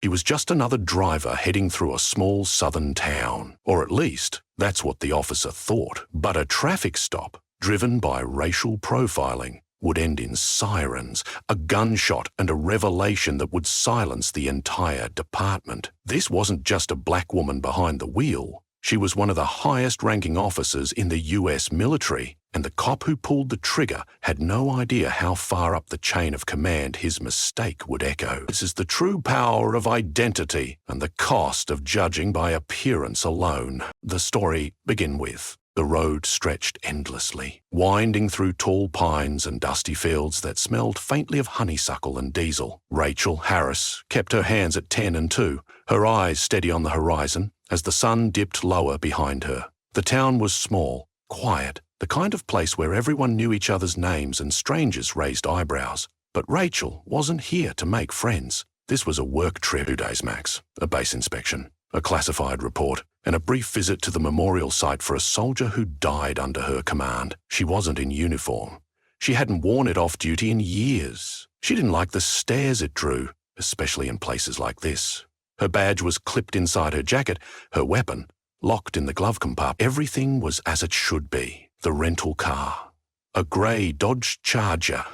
He was just another driver heading through a small southern town. Or at least, that's what the officer thought. But a traffic stop, driven by racial profiling, would end in sirens, a gunshot, and a revelation that would silence the entire department. This wasn't just a black woman behind the wheel. She was one of the highest-ranking officers in the US military, and the cop who pulled the trigger had no idea how far up the chain of command his mistake would echo. This is the true power of identity and the cost of judging by appearance alone. The story began with. The road stretched endlessly, winding through tall pines and dusty fields that smelled faintly of honeysuckle and diesel. Rachel Harris kept her hands at 10 and 2, her eyes steady on the horizon as the sun dipped lower behind her. The town was small, quiet, the kind of place where everyone knew each other's names and strangers raised eyebrows. But Rachel wasn't here to make friends. This was a work trip, 2 days max, a base inspection, a classified report, and a brief visit to the memorial site for a soldier who died under her command. She wasn't in uniform. She hadn't worn it off duty in years. She didn't like the stares it drew, especially in places like this. Her badge was clipped inside her jacket, her weapon locked in the glove compartment. Everything was as it should be. The rental car, a grey Dodge Charger,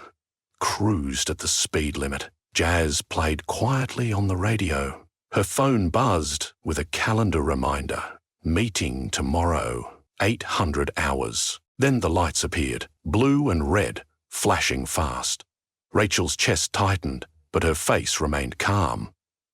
cruised at the speed limit. Jazz played quietly on the radio. Her phone buzzed with a calendar reminder. Meeting tomorrow, 800 hours. Then the lights appeared, blue and red, flashing fast. Rachel's chest tightened, but her face remained calm.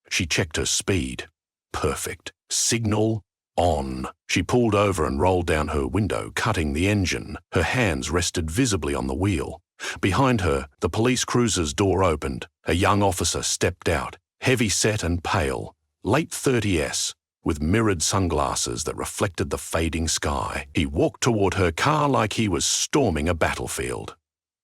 She checked her speed. Perfect. Signal on. She pulled over and rolled down her window, cutting the engine. Her hands rested visibly on the wheel. Behind her, the police cruiser's door opened. A young officer stepped out, heavy-set and pale, late 30s, with mirrored sunglasses that reflected the fading sky. He walked toward her car like he was storming a battlefield.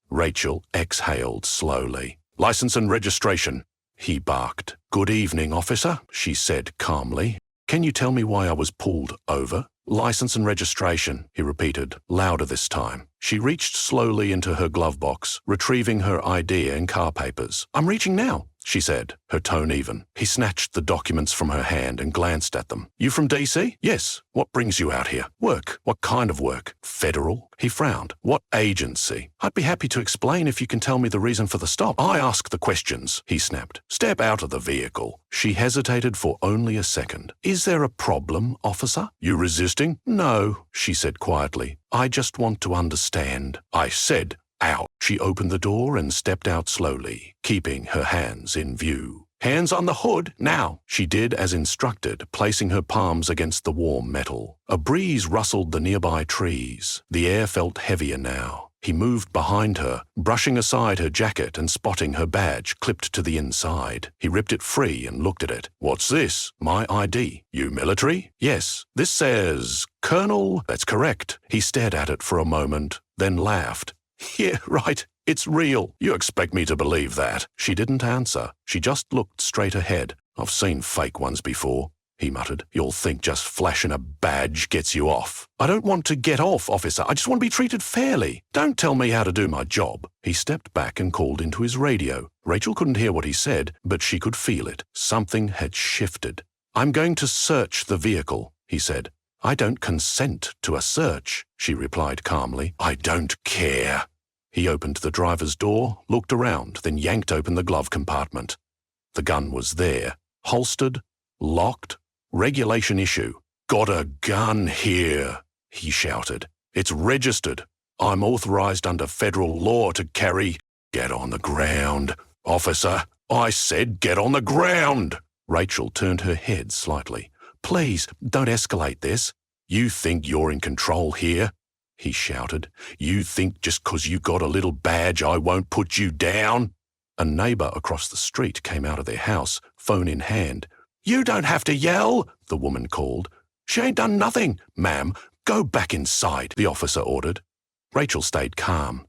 Rachel exhaled slowly. "License and registration," he barked. "Good evening, officer," she said calmly. "Can you tell me why I was pulled over?" "License and registration," he repeated, louder this time. She reached slowly into her glove box, retrieving her ID and car papers. "I'm reaching now," she said, her tone even. He snatched the documents from her hand and glanced at them. "You from DC?" "Yes. What brings you out here?" "Work." "What kind of work?" "Federal?" He frowned. "What agency?" "I'd be happy to explain if you can tell me the reason for the stop." "I ask the questions," he snapped. "Step out of the vehicle." She hesitated for only a second. "Is there a problem, officer?" "You resisting?" "No," she said quietly. "I just want to understand." "I said out." She opened the door and stepped out slowly, keeping her hands in view. "Hands on the hood, now." She did as instructed, placing her palms against the warm metal. A breeze rustled the nearby trees. The air felt heavier now. He moved behind her, brushing aside her jacket and spotting her badge clipped to the inside. He ripped it free and looked at it. "What's this?" "My ID." "You military?" "Yes. This says Colonel." "That's correct." He stared at it for a moment, then laughed. "Yeah, right. It's real. You expect me to believe that?" She didn't answer. She just looked straight ahead. "I've seen fake ones before," he muttered. "You'll think just flashing a badge gets you off." "I don't want to get off, officer. I just want to be treated fairly. Don't tell me how to do my job." He stepped back and called into his radio. Rachel couldn't hear what he said, but she could feel it. Something had shifted. "I'm going to search the vehicle," he said. "I don't consent to a search," she replied calmly. "I don't care." He opened the driver's door, looked around, then yanked open the glove compartment. The gun was there, holstered, locked, regulation issue. "Got a gun here," he shouted. "It's registered. I'm authorized under federal law to carry." "Get on the ground, officer. I said get on the ground." Rachel turned her head slightly. "Please, don't escalate this." "You think you're in control here?" he shouted. "You think just 'cause you got a little badge I won't put you down?" A neighbor across the street came out of their house, phone in hand. "You don't have to yell," the woman called. "She ain't done nothing." "Ma'am, go back inside," the officer ordered. Rachel stayed calm,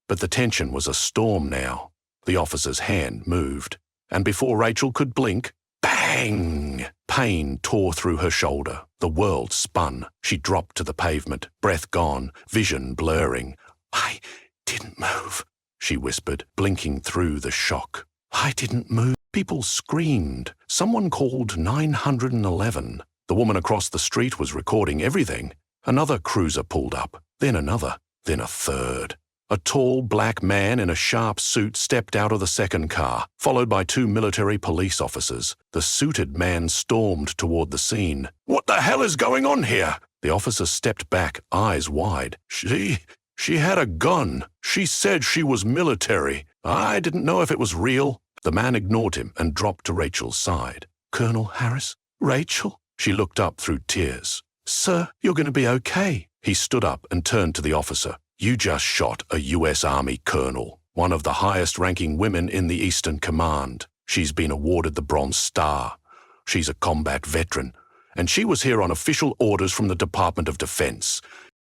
but the tension was a storm now. The officer's hand moved, and before Rachel could blink, bang! Pain tore through her shoulder. The world spun. She dropped to the pavement, breath gone, vision blurring. "I didn't move," she whispered, blinking through the shock. "I didn't move." People screamed. Someone called 911. The woman across the street was recording everything. Another cruiser pulled up, then another, then a third. A tall black man in a sharp suit stepped out of the second car, followed by 2 military police officers. The suited man stormed toward the scene. "What the hell is going on here?" The officer stepped back, eyes wide. She had a gun. She said she was military. I didn't know if it was real." The man ignored him and dropped to Rachel's side. "Colonel Harris? Rachel?" She looked up through tears. "Sir, you're going to be okay." He stood up and turned to the officer. "You just shot a U.S. Army colonel, one of the highest-ranking women in the Eastern Command. She's been awarded the Bronze Star. She's a combat veteran, and she was here on official orders from the Department of Defense."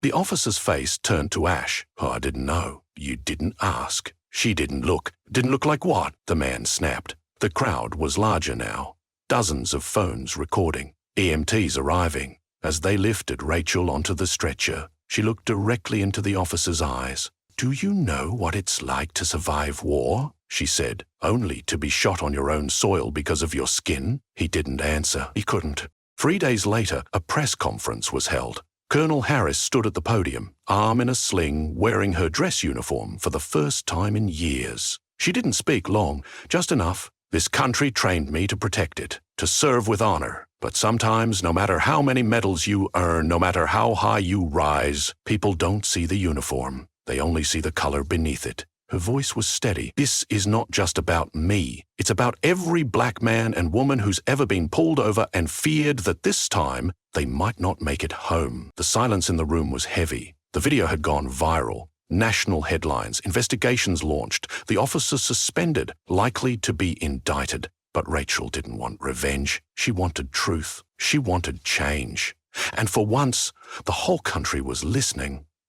The officer's face turned to ash. "Oh, I didn't know. You didn't ask." "She didn't look." "Didn't look like what?" the man snapped. The crowd was larger now. Dozens of phones recording. EMTs arriving. As they lifted Rachel onto the stretcher, she looked directly into the officer's eyes. "Do you know what it's like to survive war?" she said. "Only to be shot on your own soil because of your skin?" He didn't answer. He couldn't. 3 days later, a press conference was held. Colonel Harris stood at the podium, arm in a sling, wearing her dress uniform for the first time in years. She didn't speak long, just enough. "This country trained me to protect it, to serve with honor. But sometimes, no matter how many medals you earn, no matter how high you rise, people don't see the uniform. They only see the color beneath it." Her voice was steady. "This is not just about me. It's about every black man and woman who's ever been pulled over and feared that this time they might not make it home." The silence in the room was heavy. The video had gone viral. National headlines, investigations launched, the officer suspended, likely to be indicted. But Rachel didn't want revenge. She wanted truth. She wanted change. And for once, the whole country was listening.